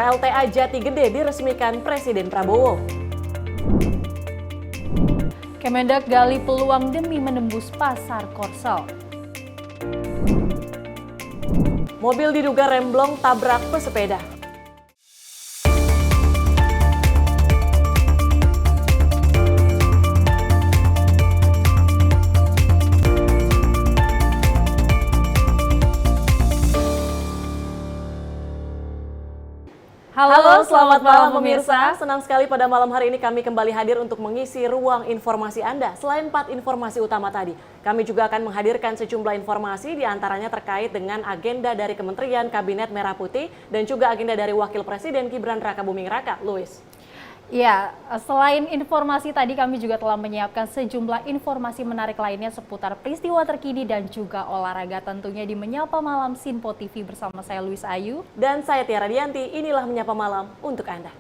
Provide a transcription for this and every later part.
PLTA Jati Gede diresmikan Presiden Prabowo. Kemendak gali peluang demi menembus pasar Korsel. Mobil diduga remblong tabrak pesepeda. Halo, selamat malam pemirsa. Senang sekali pada malam hari ini kami kembali hadir untuk mengisi ruang informasi Anda. Selain 4 informasi utama tadi, kami juga akan menghadirkan sejumlah informasi diantaranya terkait dengan agenda dari Kementerian Kabinet Merah Putih dan juga agenda dari Wakil Presiden Gibran Rakabuming Raka. Louis. Ya, selain informasi tadi kami juga telah menyiapkan sejumlah informasi menarik lainnya seputar peristiwa terkini dan juga olahraga tentunya di Menyapa Malam Sinpo TV bersama saya Louis Ayu. Dan saya Tiara Dianti, inilah Menyapa Malam untuk Anda.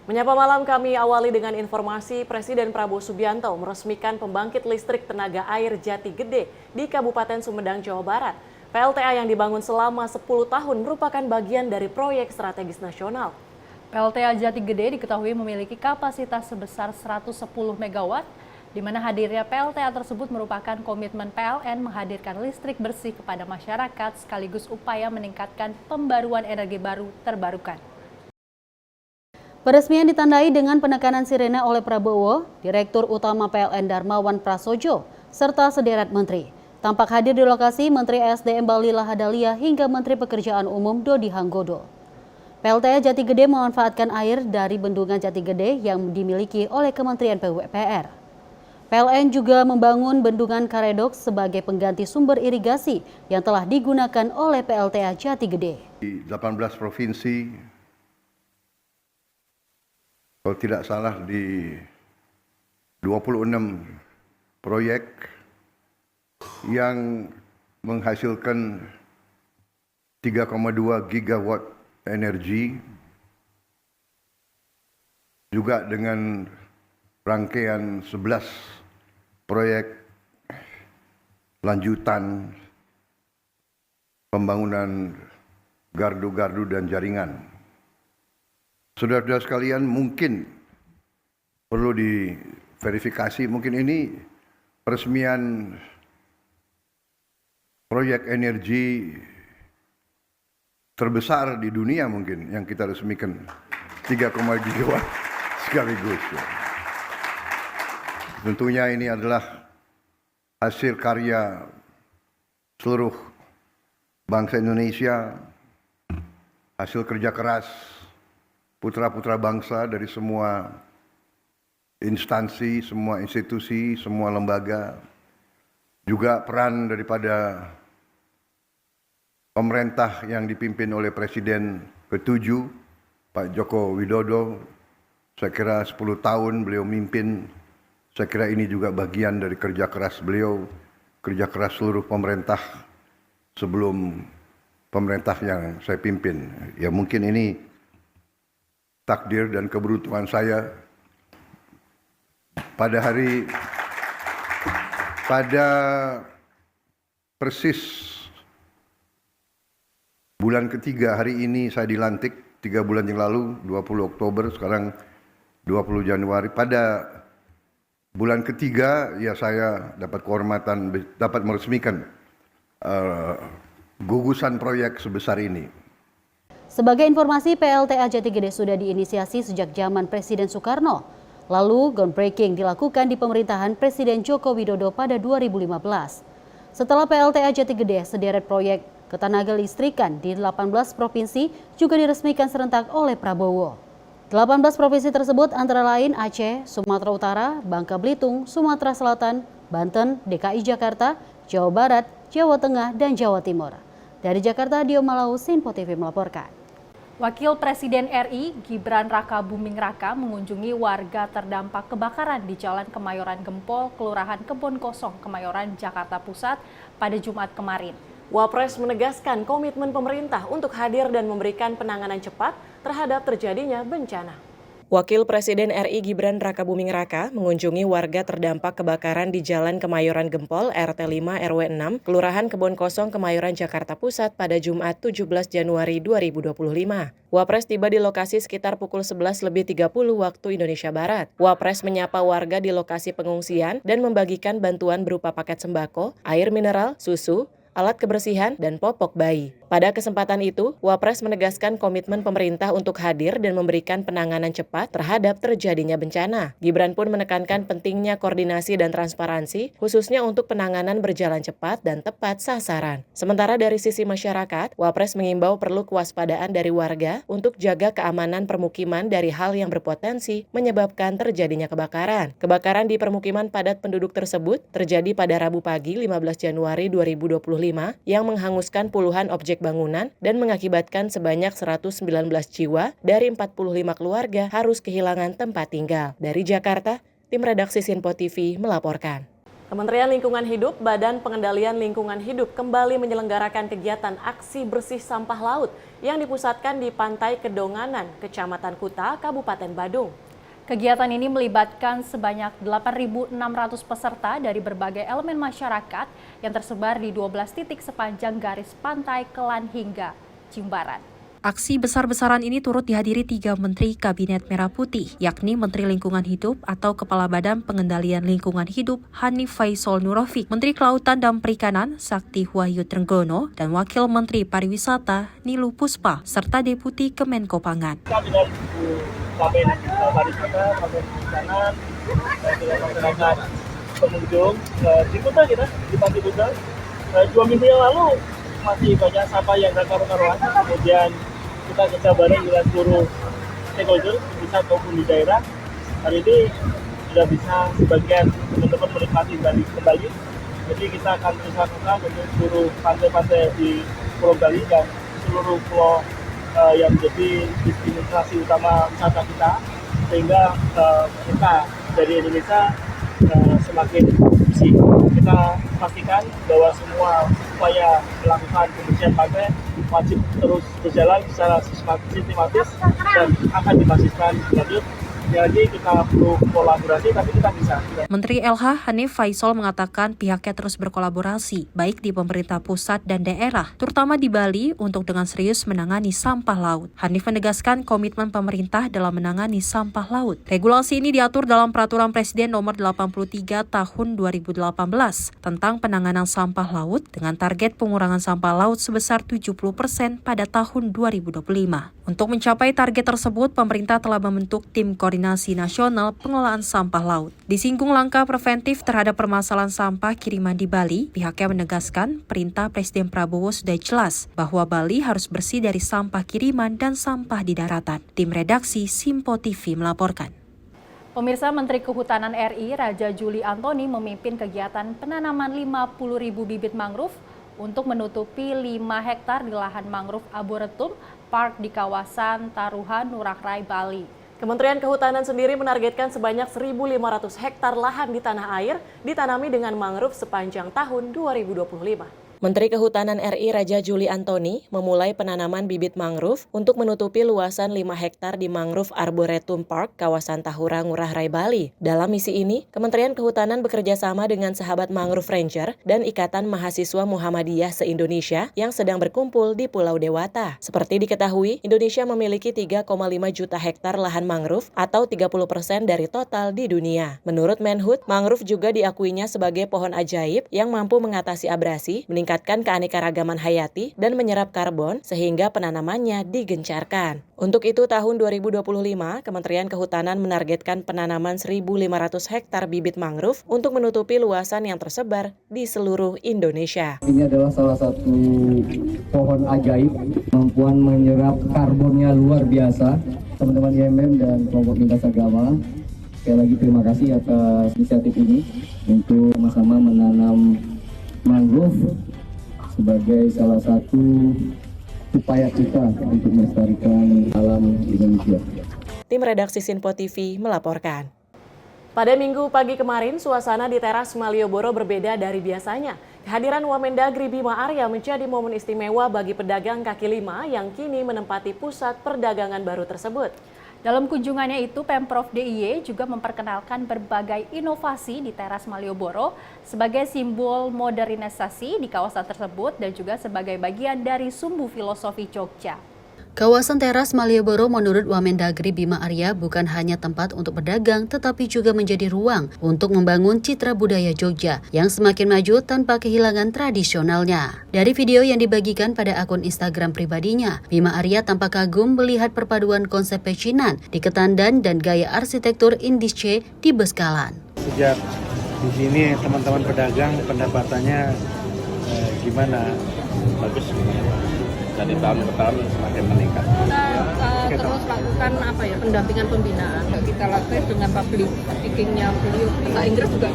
Menyapa Malam kami awali dengan informasi Presiden Prabowo Subianto meresmikan pembangkit listrik tenaga air Jati Gede di Kabupaten Sumedang, Jawa Barat. PLTA yang dibangun selama 10 tahun merupakan bagian dari proyek strategis nasional. PLTA Jati Gede diketahui memiliki kapasitas sebesar 110 MW, di mana hadirnya PLTA tersebut merupakan komitmen PLN menghadirkan listrik bersih kepada masyarakat sekaligus upaya meningkatkan pembaruan energi baru terbarukan. Peresmian ditandai dengan penekanan sirene oleh Prabowo, Direktur Utama PLN Darmawan Prasojo, serta sederet menteri. Tampak hadir di lokasi Menteri SDM Bahlil Lahadalia hingga Menteri Pekerjaan Umum Dodi Hanggodo. PLTA Jati Gede memanfaatkan air dari bendungan Jati Gede yang dimiliki oleh Kementerian PUPR. PLN juga membangun bendungan Karedok sebagai pengganti sumber irigasi yang telah digunakan oleh PLTA Jati Gede. Di 18 provinsi, kalau tidak salah di 26 proyek yang menghasilkan 3,2 gigawatt energi, juga dengan rangkaian 11 proyek lanjutan pembangunan gardu-gardu dan jaringan. Saudara-saudara sekalian, mungkin perlu diverifikasi, mungkin ini peresmian proyek energi terbesar di dunia mungkin yang kita resmikan 3, gigawatt sekaligus. Tentunya ini adalah hasil karya seluruh bangsa Indonesia, hasil kerja keras putra-putra bangsa dari semua instansi, semua institusi, semua lembaga, juga peran daripada pemerintah yang dipimpin oleh Presiden ke-7, Pak Joko Widodo. Saya kira 10 tahun beliau mimpin, saya kira ini juga bagian dari kerja keras beliau, kerja keras seluruh pemerintah sebelum pemerintah yang saya pimpin. Ya mungkin ini takdir dan keberuntungan saya pada persis bulan ketiga hari ini saya dilantik 3 bulan yang lalu, 20 Oktober, sekarang 20 Januari. Pada bulan ketiga ya saya dapat kehormatan, dapat meresmikan gugusan proyek sebesar ini. Sebagai informasi, PLTA Jati Gede sudah diinisiasi sejak zaman Presiden Soekarno. Lalu groundbreaking dilakukan di pemerintahan Presiden Joko Widodo pada 2015. Setelah PLTA Jati Gede, sederet proyek ketenaga listrikan di 18 provinsi juga diresmikan serentak oleh Prabowo. 18 provinsi tersebut antara lain Aceh, Sumatera Utara, Bangka Belitung, Sumatera Selatan, Banten, DKI Jakarta, Jawa Barat, Jawa Tengah, dan Jawa Timur. Dari Jakarta, Dio Malau, Sinpo TV melaporkan. Wakil Presiden RI Gibran Rakabuming Raka mengunjungi warga terdampak kebakaran di Jalan Kemayoran Gempol, Kelurahan Kebon Kosong, Kemayoran, Jakarta Pusat pada Jumat kemarin. Wapres menegaskan komitmen pemerintah untuk hadir dan memberikan penanganan cepat terhadap terjadinya bencana. Wakil Presiden RI Gibran Rakabuming Raka mengunjungi warga terdampak kebakaran di Jalan Kemayoran Gempol RT 5 RW 6, Kelurahan Kebon Kosong, Kemayoran, Jakarta Pusat pada Jumat 17 Januari 2025. Wapres tiba di lokasi sekitar pukul 11.30 waktu Indonesia Barat. Wapres menyapa warga di lokasi pengungsian dan membagikan bantuan berupa paket sembako, air mineral, susu, alat kebersihan, dan popok bayi. Pada kesempatan itu, Wapres menegaskan komitmen pemerintah untuk hadir dan memberikan penanganan cepat terhadap terjadinya bencana. Gibran pun menekankan pentingnya koordinasi dan transparansi, khususnya untuk penanganan berjalan cepat dan tepat sasaran. Sementara dari sisi masyarakat, Wapres mengimbau perlu kewaspadaan dari warga untuk jaga keamanan permukiman dari hal yang berpotensi menyebabkan terjadinya kebakaran. Kebakaran di permukiman padat penduduk tersebut terjadi pada Rabu pagi 15 Januari 2025 yang menghanguskan puluhan objek bangunan dan mengakibatkan sebanyak 119 jiwa dari 45 keluarga harus kehilangan tempat tinggal. Dari Jakarta, tim redaksi Sinpo TV melaporkan. Kementerian Lingkungan Hidup, Badan Pengendalian Lingkungan Hidup kembali menyelenggarakan kegiatan aksi bersih sampah laut yang dipusatkan di Pantai Kedonganan, Kecamatan Kuta, Kabupaten Badung. Kegiatan ini melibatkan sebanyak 8.600 peserta dari berbagai elemen masyarakat yang tersebar di 12 titik sepanjang garis pantai Kelan hingga Jimbaran. Aksi besar-besaran ini turut dihadiri 3 Menteri Kabinet Merah Putih, yakni Menteri Lingkungan Hidup atau Kepala Badan Pengendalian Lingkungan Hidup Hanif Faisal Nurrafiq, Menteri Kelautan dan Perikanan Sakti Wahyu Trenggono, dan Wakil Menteri Pariwisata Niluh Puspa, serta Deputi Kemenko Pangan. Kabinet Pariwisata, Kabinet Perikanan, dan juga masyarakat pengunjung di Kuta kita, di Pantai Kuta. 2 minggu yang lalu masih banyak sampah yang karuan-karuan, kemudian kita kerja bareng dengan seluruh stakeholder, bisa maupun di daerah. Hari ini sudah bisa sebagian teman-teman menikmati kembali. Jadi kita akan terus lakukan untuk seluruh pantai-pantai di Pulau Bali dan seluruh pulau yang menjadi destinasi utama wisata kita, sehingga kita dari Indonesia semakin bersih. Kita pastikan bahwa semua upaya melakukan pembersihan pantai wajib terus berjalan secara sistematis dan akan dipastikan lanjut. Jadi kita perlu kolaborasi, tapi kita bisa. Menteri LH Hanif Faisal mengatakan pihaknya terus berkolaborasi, baik di pemerintah pusat dan daerah, terutama di Bali, untuk dengan serius menangani sampah laut. Hanif menegaskan komitmen pemerintah dalam menangani sampah laut. Regulasi ini diatur dalam Peraturan Presiden Nomor 83 Tahun 2018 tentang penanganan sampah laut dengan target pengurangan sampah laut sebesar 70% pada tahun 2025. Untuk mencapai target tersebut, pemerintah telah membentuk tim koordinasi nasional pengelolaan sampah laut. Disinggung langkah preventif terhadap permasalahan sampah kiriman di Bali, pihaknya menegaskan perintah Presiden Prabowo sudah jelas bahwa Bali harus bersih dari sampah kiriman dan sampah di daratan. Tim redaksi Sinpo TV melaporkan. Pemirsa, Menteri Kehutanan RI Raja Juli Antoni memimpin kegiatan penanaman 50.000 bibit mangrove untuk menutupi 5 hektar di lahan mangrove Arboretum Park di kawasan Taruhan, Ngurah Rai, Bali. Kementerian Kehutanan sendiri menargetkan sebanyak 1.500 hektar lahan di tanah air ditanami dengan mangrove sepanjang tahun 2025. Menteri Kehutanan RI Raja Juli Antoni memulai penanaman bibit mangrove untuk menutupi luasan 5 hektar di Mangrove Arboretum Park, kawasan Tahura, Ngurah Rai, Bali. Dalam misi ini, Kementerian Kehutanan bekerja sama dengan sahabat Mangrove Ranger dan Ikatan Mahasiswa Muhammadiyah se-Indonesia yang sedang berkumpul di Pulau Dewata. Seperti diketahui, Indonesia memiliki 3,5 juta hektar lahan mangrove atau 30% dari total di dunia. Menurut Menhut, mangrove juga diakuinya sebagai pohon ajaib yang mampu mengatasi abrasi, meningkatkan keanekaragaman hayati dan menyerap karbon sehingga penanamannya digencarkan. Untuk itu tahun 2025, Kementerian Kehutanan menargetkan penanaman 1.500 hektar bibit mangrove untuk menutupi luasan yang tersebar di seluruh Indonesia. Ini adalah salah satu pohon ajaib, kemampuan menyerap karbonnya luar biasa. Teman-teman IMM dan kelompok lintas agama, sekali lagi terima kasih atas inisiatif ini untuk sama-sama menanam mangrove sebagai salah satu upaya kita untuk melestarikan alam Indonesia. Tim redaksi Sinpo TV melaporkan. Pada Minggu pagi kemarin, suasana di teras Malioboro berbeda dari biasanya. Kehadiran Wamendagri Bima Arya menjadi momen istimewa bagi pedagang kaki lima yang kini menempati pusat perdagangan baru tersebut. Dalam kunjungannya itu, Pemprov DIY juga memperkenalkan berbagai inovasi di teras Malioboro sebagai simbol modernisasi di kawasan tersebut dan juga sebagai bagian dari sumbu filosofi Jogja. Kawasan teras Malioboro menurut Wamendagri Bima Arya bukan hanya tempat untuk berdagang tetapi juga menjadi ruang untuk membangun citra budaya Jogja yang semakin maju tanpa kehilangan tradisionalnya. Dari video yang dibagikan pada akun Instagram pribadinya, Bima Arya tampak kagum melihat perpaduan konsep pecinan di Ketandan dan gaya arsitektur Indische di Beskalan. Sejak di sini teman-teman pedagang pendapatannya gimana? Bagus. Dari tahun ke tahun semakin meningkat. Kita terus lakukan pendampingan pembinaan. Kita lakukan dengan public speaking-nya beliau. Bahasa Inggris juga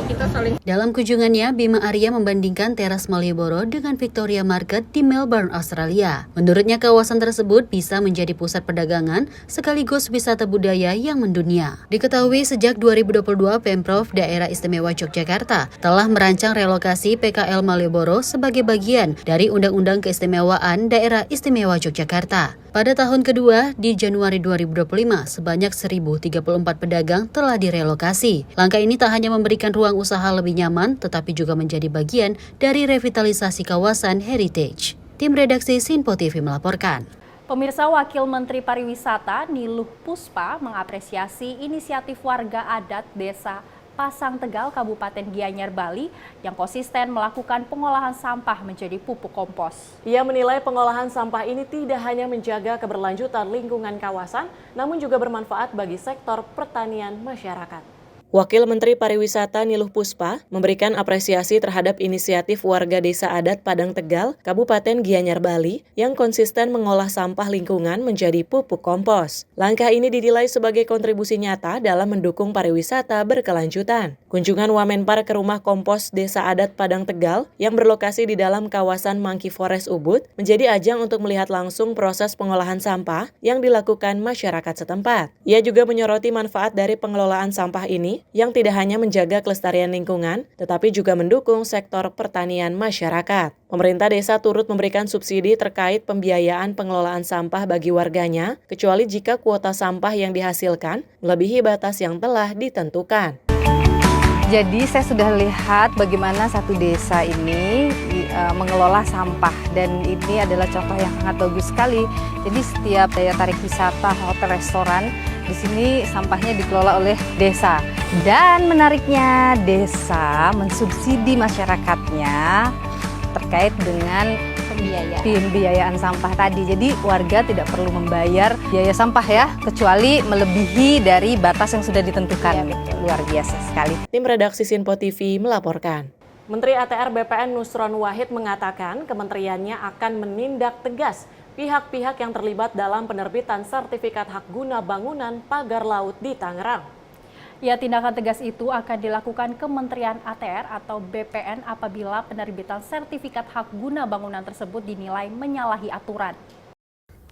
kita saling. Dalam kunjungannya, Bima Arya membandingkan teras Malioboro dengan Victoria Market di Melbourne, Australia. Menurutnya kawasan tersebut bisa menjadi pusat perdagangan sekaligus wisata budaya yang mendunia. Diketahui sejak 2022 Pemprov Daerah Istimewa Yogyakarta telah merancang relokasi PKL Malioboro sebagai bagian dari Undang-Undang Keistimewaan Daerah Istimewa Yogyakarta. Pada tahun kedua, di Januari 2025, sebanyak 1.034 pedagang telah direlokasi. Langkah ini tak hanya memberikan ruang usaha lebih nyaman, tetapi juga menjadi bagian dari revitalisasi kawasan heritage. Tim redaksi Sinpo TV melaporkan. Pemirsa, Wakil Menteri Pariwisata Niluh Puspa mengapresiasi inisiatif warga adat Desa Pasang Tegal, Kabupaten Gianyar, Bali yang konsisten melakukan pengolahan sampah menjadi pupuk kompos. Ia menilai pengolahan sampah ini tidak hanya menjaga keberlanjutan lingkungan kawasan, namun juga bermanfaat bagi sektor pertanian masyarakat. Wakil Menteri Pariwisata Niluh Puspa memberikan apresiasi terhadap inisiatif warga Desa Adat Padang Tegal, Kabupaten Gianyar, Bali yang konsisten mengolah sampah lingkungan menjadi pupuk kompos. Langkah ini dinilai sebagai kontribusi nyata dalam mendukung pariwisata berkelanjutan. Kunjungan Wamenpar ke rumah kompos Desa Adat Padang Tegal yang berlokasi di dalam kawasan Monkey Forest Ubud menjadi ajang untuk melihat langsung proses pengolahan sampah yang dilakukan masyarakat setempat. Ia juga menyoroti manfaat dari pengelolaan sampah ini yang tidak hanya menjaga kelestarian lingkungan, tetapi juga mendukung sektor pertanian masyarakat. Pemerintah desa turut memberikan subsidi terkait pembiayaan pengelolaan sampah bagi warganya, kecuali jika kuota sampah yang dihasilkan melebihi batas yang telah ditentukan. Jadi saya sudah lihat bagaimana satu desa ini mengelola sampah dan ini adalah contoh yang sangat bagus sekali. Jadi setiap daya tarik wisata, hotel, restoran di sini sampahnya dikelola oleh desa. Dan menariknya desa mensubsidi masyarakatnya terkait dengan pembiayaan sampah tadi. Jadi warga tidak perlu membayar biaya sampah ya, kecuali melebihi dari batas yang sudah ditentukan. Ya, luar biasa sekali. Tim redaksi Sinpo TV melaporkan. Menteri ATR BPN Nusron Wahid mengatakan kementeriannya akan menindak tegas pihak-pihak yang terlibat dalam penerbitan sertifikat hak guna bangunan pagar laut di Tangerang. Ya, tindakan tegas itu akan dilakukan Kementerian ATR atau BPN apabila penerbitan sertifikat hak guna bangunan tersebut dinilai menyalahi aturan.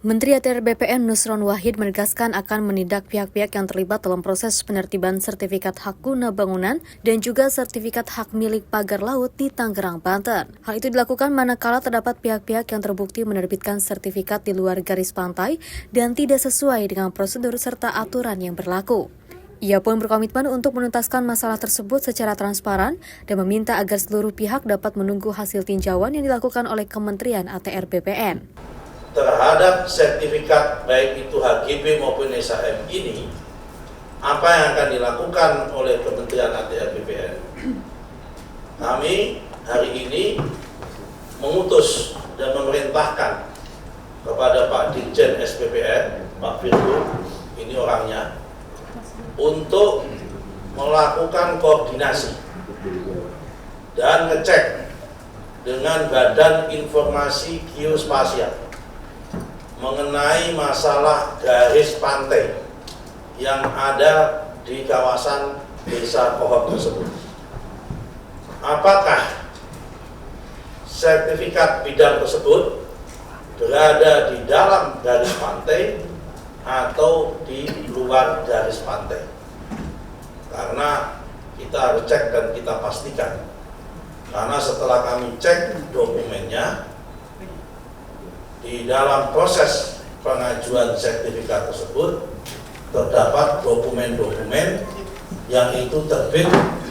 Menteri ATR BPN Nusron Wahid menegaskan akan menindak pihak-pihak yang terlibat dalam proses penertiban sertifikat hak guna bangunan dan juga sertifikat hak milik pagar laut di Tangerang, Banten. Hal itu dilakukan manakala terdapat pihak-pihak yang terbukti menerbitkan sertifikat di luar garis pantai dan tidak sesuai dengan prosedur serta aturan yang berlaku. Ia pun berkomitmen untuk menuntaskan masalah tersebut secara transparan dan meminta agar seluruh pihak dapat menunggu hasil tinjauan yang dilakukan oleh Kementerian ATR BPN. Terhadap sertifikat baik itu HGB maupun SHM ini, apa yang akan dilakukan oleh Kementerian ATR BPN? Kami hari ini mengutus dan memerintahkan kepada Pak Dirjen SPPN, Pak Firdu, ini orangnya, untuk melakukan koordinasi dan ngecek dengan Badan Informasi Geospasial mengenai masalah garis pantai yang ada di kawasan Desa Kohot tersebut. Apakah sertifikat bidang tersebut berada di dalam garis pantai atau di luar garis pantai? Karena kita harus cek dan kita pastikan. Karena setelah kami cek dokumennya, di dalam proses pengajuan sertifikat tersebut terdapat dokumen-dokumen yang itu terbit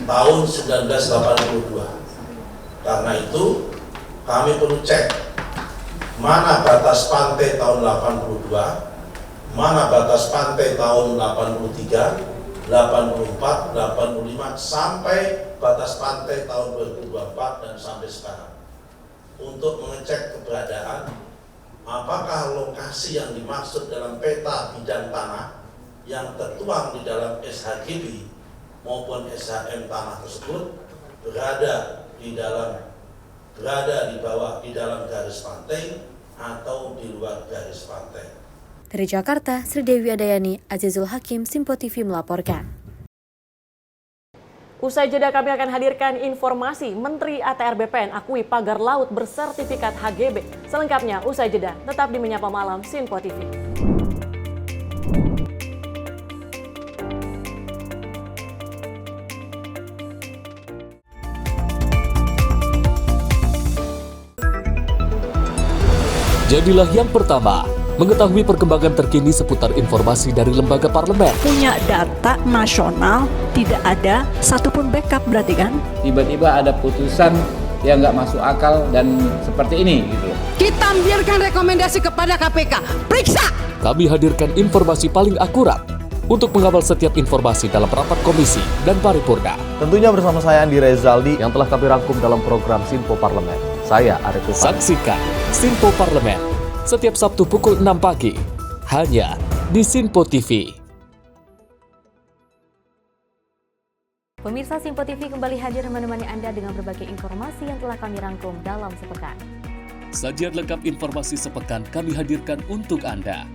tahun 1982. Karena itu kami perlu cek mana batas pantai tahun 82, mana batas pantai tahun 83, 84, 85 sampai batas pantai tahun 2024 dan sampai sekarang untuk mengecek keberadaan apakah lokasi yang dimaksud dalam peta bidang tanah yang tertuang di dalam SHGB maupun SHM tanah tersebut berada di bawah di dalam garis pantai atau di luar garis pantai. Dari Jakarta, Sri Dewi Adayani, Azizul Hakim, Simpo TV melaporkan. Usai jeda kami akan hadirkan informasi Menteri ATR BPN akui pagar laut bersertifikat HGB. Selengkapnya usai jeda, tetap di Menyapa Malam Simpo TV. Jadilah yang pertama mengetahui perkembangan terkini seputar informasi dari lembaga parlemen. Punya data nasional, tidak ada satupun backup berarti kan? Tiba-tiba ada putusan yang nggak masuk akal dan seperti ini gitu. Kita biarkan rekomendasi kepada KPK, periksa! Kami hadirkan informasi paling akurat untuk mengawal setiap informasi dalam rapat komisi dan paripurna. Tentunya bersama saya Andi Rezaldi yang telah kami rangkum dalam program Simpo Parlemen. Saya Arif Rifani. Saksikan Simpo Parlemen setiap Sabtu pukul 6 pagi hanya di Simpo TV. Pemirsa Simpo TV kembali hadir menemani Anda dengan berbagai informasi yang telah kami rangkum dalam sepekan. Sajian lengkap informasi sepekan kami hadirkan untuk Anda.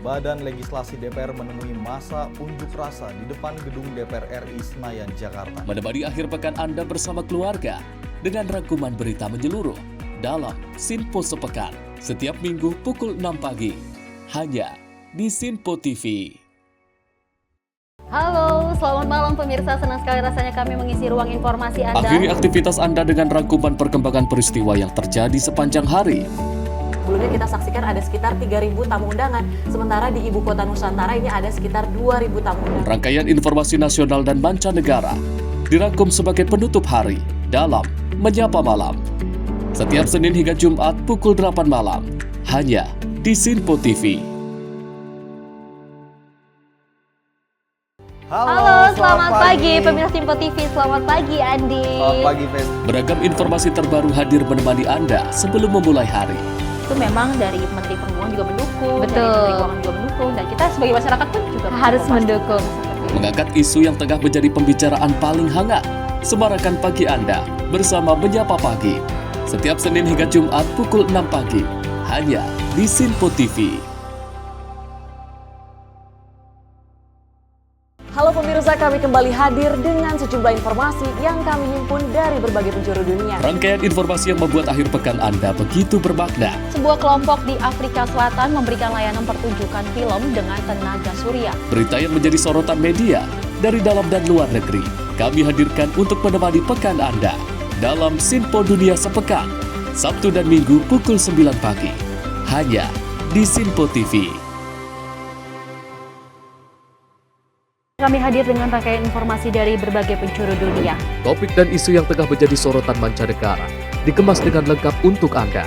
Badan Legislasi DPR menemui masa unjuk rasa di depan gedung DPR RI Senayan, Jakarta. Menemani akhir pekan Anda bersama keluarga dengan rangkuman berita menyeluruh dalam Simpo Sepekan setiap minggu pukul 6 pagi hanya di Simpo TV. Halo, selamat malam pemirsa. Senang sekali rasanya kami mengisi ruang informasi Anda. Akhiri aktivitas Anda dengan rangkuman perkembangan peristiwa yang terjadi sepanjang hari. Sebelumnya kita saksikan ada sekitar 3.000 tamu undangan, sementara di Ibu Kota Nusantara ini ada sekitar 2.000 tamu undangan. Rangkaian informasi nasional dan mancanegara dirangkum sebagai penutup hari dalam Menyapa Malam. Setiap Senin hingga Jumat pukul 8 malam, hanya di Simpo TV. Halo, selamat pagi pemirsa Simpo TV. Selamat pagi Andi. Selamat pagi, Fen. Beragam informasi terbaru hadir menemani Anda sebelum memulai hari. Itu memang dari Menteri Perhubungan juga mendukung, Betul. dari Menteri Keuangan juga mendukung, dan kita sebagai masyarakat pun juga Harus mendukung. Mengangkat isu yang tengah menjadi pembicaraan paling hangat. Semarakan pagi Anda bersama Menyapa Pagi. Setiap Senin hingga Jumat pukul 6 pagi, hanya di Simpo TV. Halo pemirsa, kami kembali hadir dengan sejumlah informasi yang kami himpun dari berbagai penjuru dunia. Rangkaian informasi yang membuat akhir pekan Anda begitu bermakna. Sebuah kelompok di Afrika Selatan memberikan layanan pertunjukan film dengan tenaga surya. Berita yang menjadi sorotan media dari dalam dan luar negeri, kami hadirkan untuk menemani pekan Anda dalam Simpo Dunia Sepekan, Sabtu dan Minggu pukul 9 pagi, hanya di Simpo TV. Kami hadir dengan rangkaian informasi dari berbagai penjuru dunia. Topik dan isu yang tengah menjadi sorotan mancanegara dikemas dengan lengkap untuk Anda.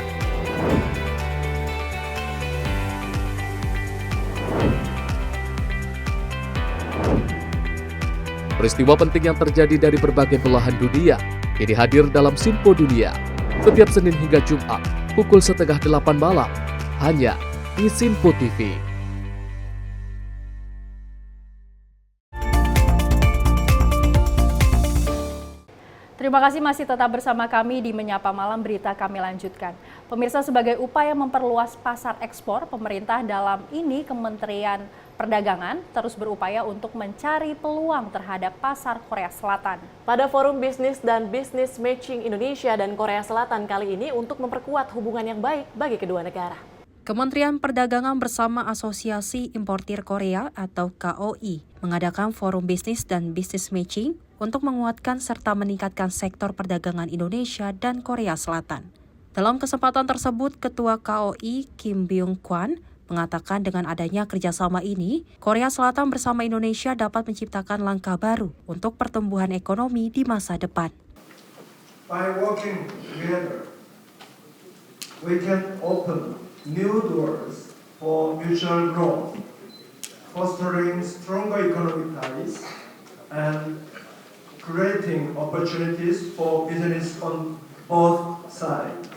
Peristiwa penting yang terjadi dari berbagai belahan dunia ini hadir dalam Simpo Dunia setiap Senin hingga Jumat pukul 7:30 malam hanya di Simpo TV. Terima kasih masih tetap bersama kami di Menyapa Malam. Berita kami lanjutkan. Pemirsa, sebagai upaya memperluas pasar ekspor, pemerintah dalam ini Kementerian Perdagangan terus berupaya untuk mencari peluang terhadap pasar Korea Selatan. Pada Forum Bisnis dan Business Matching Indonesia dan Korea Selatan kali ini untuk memperkuat hubungan yang baik bagi kedua negara. Kementerian Perdagangan bersama Asosiasi Importir Korea atau KOI mengadakan Forum Bisnis dan Business Matching untuk menguatkan serta meningkatkan sektor perdagangan Indonesia dan Korea Selatan. Dalam kesempatan tersebut, Ketua KOI Kim Byung Kwan mengatakan dengan adanya kerjasama ini, Korea Selatan bersama Indonesia dapat menciptakan langkah baru untuk pertumbuhan ekonomi di masa depan. By working together, we can open new doors for mutual growth, fostering stronger economic ties and creating opportunities for business on both sides.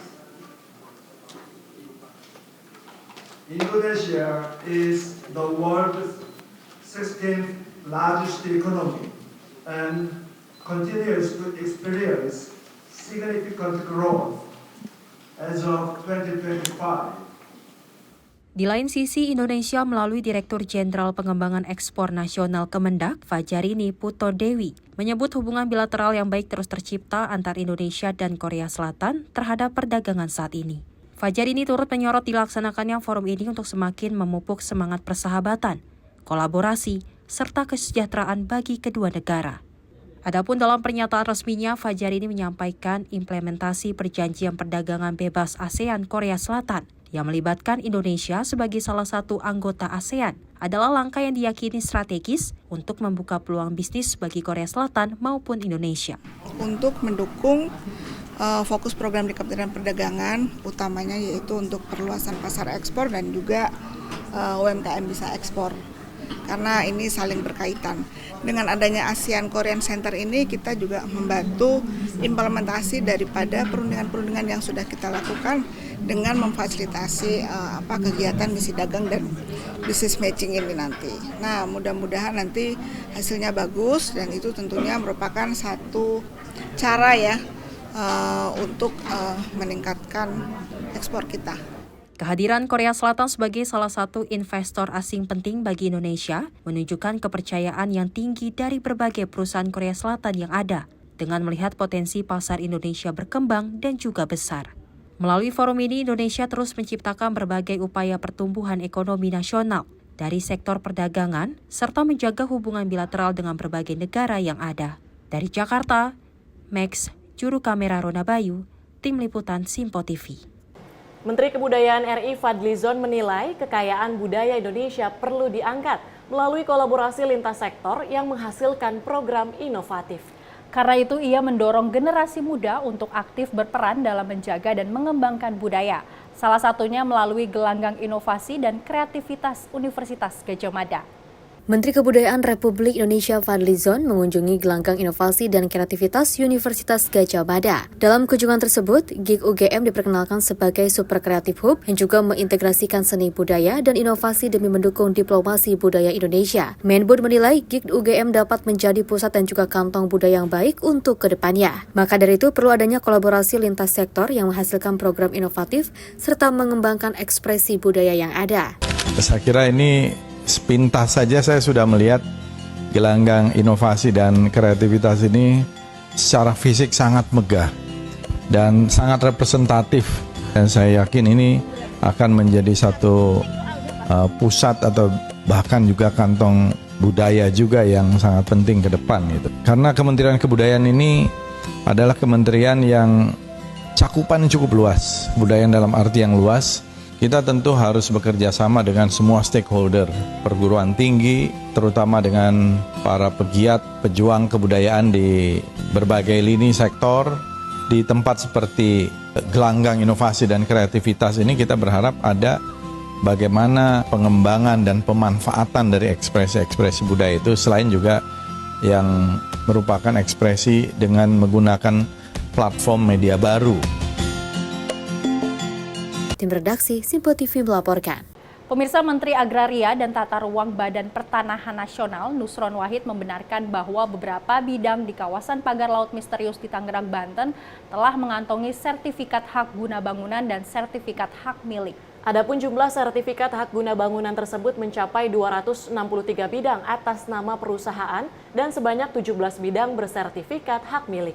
Indonesia is the world's 16th largest economy and continues to experience significant growth as of 2025. Di lain sisi, Indonesia melalui Direktur Jenderal Pengembangan Ekspor Nasional Kemendak, Fajarini Putodewi, menyebut hubungan bilateral yang baik terus tercipta antar Indonesia dan Korea Selatan terhadap perdagangan saat ini. Fajarini turut menyorot dilaksanakannya forum ini untuk semakin memupuk semangat persahabatan, kolaborasi, serta kesejahteraan bagi kedua negara. Adapun dalam pernyataan resminya, Fajarini menyampaikan implementasi perjanjian perdagangan bebas ASEAN Korea Selatan yang melibatkan Indonesia sebagai salah satu anggota ASEAN adalah langkah yang diyakini strategis untuk membuka peluang bisnis bagi Korea Selatan maupun Indonesia. Untuk mendukung fokus program di Kementerian Perdagangan utamanya yaitu untuk perluasan pasar ekspor dan juga UMKM bisa ekspor. Karena ini saling berkaitan. Dengan adanya ASEAN Korean Center ini kita juga membantu implementasi daripada perundingan-perundingan yang sudah kita lakukan dengan memfasilitasi kegiatan misi dagang dan business matching ini nanti. Nah, mudah-mudahan nanti hasilnya bagus dan itu tentunya merupakan satu cara ya untuk meningkatkan ekspor kita. Kehadiran Korea Selatan sebagai salah satu investor asing penting bagi Indonesia menunjukkan kepercayaan yang tinggi dari berbagai perusahaan Korea Selatan yang ada, dengan melihat potensi pasar Indonesia berkembang dan juga besar. Melalui forum ini, Indonesia terus menciptakan berbagai upaya pertumbuhan ekonomi nasional dari sektor perdagangan, serta menjaga hubungan bilateral dengan berbagai negara yang ada. Dari Jakarta, Max, Juru kamera Rona Bayu, Tim Liputan Simpo TV. Menteri Kebudayaan RI Fadlizon menilai kekayaan budaya Indonesia perlu diangkat melalui kolaborasi lintas sektor yang menghasilkan program inovatif. Karena itu ia mendorong generasi muda untuk aktif berperan dalam menjaga dan mengembangkan budaya. Salah satunya melalui gelanggang inovasi dan kreativitas Universitas Gadjah Mada. Menteri Kebudayaan Republik Indonesia Fadlizon mengunjungi gelanggang inovasi dan kreativitas Universitas Gadjah Mada. Dalam kunjungan tersebut, GIK UGM diperkenalkan sebagai super kreatif hub yang juga mengintegrasikan seni budaya dan inovasi demi mendukung diplomasi budaya Indonesia. Menbud menilai GIK UGM dapat menjadi pusat dan juga kantong budaya yang baik untuk kedepannya. Maka dari itu perlu adanya kolaborasi lintas sektor yang menghasilkan program inovatif serta mengembangkan ekspresi budaya yang ada. Saya kira ini sepintas saja saya sudah melihat gelanggang inovasi dan kreativitas ini secara fisik sangat megah dan sangat representatif. Dan saya yakin ini akan menjadi satu pusat atau bahkan juga kantong budaya juga yang sangat penting ke depan gitu. Karena Kementerian Kebudayaan ini adalah kementerian yang cakupan cukup luas, kebudayaan dalam arti yang luas. Kita tentu harus bekerja sama dengan semua stakeholder, perguruan tinggi, terutama dengan para pegiat, pejuang kebudayaan di berbagai lini sektor. Di tempat seperti gelanggang inovasi dan kreativitas ini kita berharap ada bagaimana pengembangan dan pemanfaatan dari ekspresi-ekspresi budaya itu, selain juga yang merupakan ekspresi dengan menggunakan platform media baru. Tim redaksi Simpo TV melaporkan. Pemirsa, Menteri Agraria dan Tata Ruang Badan Pertanahan Nasional Nusron Wahid membenarkan bahwa beberapa bidang di kawasan pagar laut misterius di Tangerang, Banten telah mengantongi sertifikat hak guna bangunan dan sertifikat hak milik. Adapun jumlah sertifikat hak guna bangunan tersebut mencapai 263 bidang atas nama perusahaan dan sebanyak 17 bidang bersertifikat hak milik.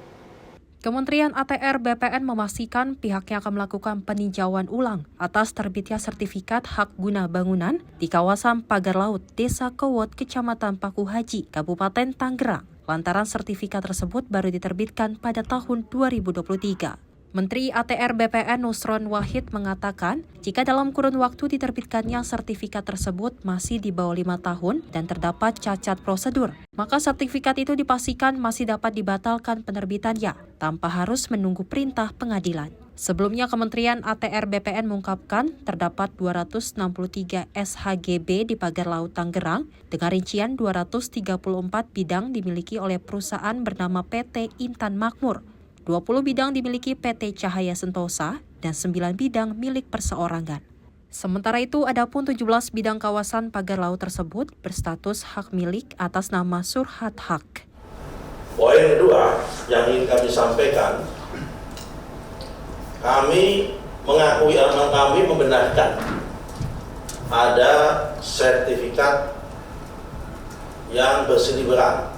Kementerian ATR BPN memastikan pihaknya akan melakukan peninjauan ulang atas terbitnya sertifikat hak guna bangunan di kawasan pagar laut Desa Kowot, Kecamatan Paku Haji, Kabupaten Tangerang. Lantaran sertifikat tersebut baru diterbitkan pada tahun 2023. Menteri ATR BPN Nusron Wahid mengatakan, jika dalam kurun waktu diterbitkannya sertifikat tersebut masih di bawah 5 tahun dan terdapat cacat prosedur, maka sertifikat itu dipastikan masih dapat dibatalkan penerbitannya tanpa harus menunggu perintah pengadilan. Sebelumnya, Kementerian ATR BPN mengungkapkan terdapat 263 SHGB di pagar laut Tangerang dengan rincian 234 bidang dimiliki oleh perusahaan bernama PT Intan Makmur. 20 bidang dimiliki PT Cahaya Sentosa dan 9 bidang milik perseorangan. Sementara itu, adapun 17 bidang kawasan pagar laut tersebut berstatus hak milik atas nama surhat hak. Poin kedua yang ingin kami sampaikan, kami membenarkan ada sertifikat yang berseliweran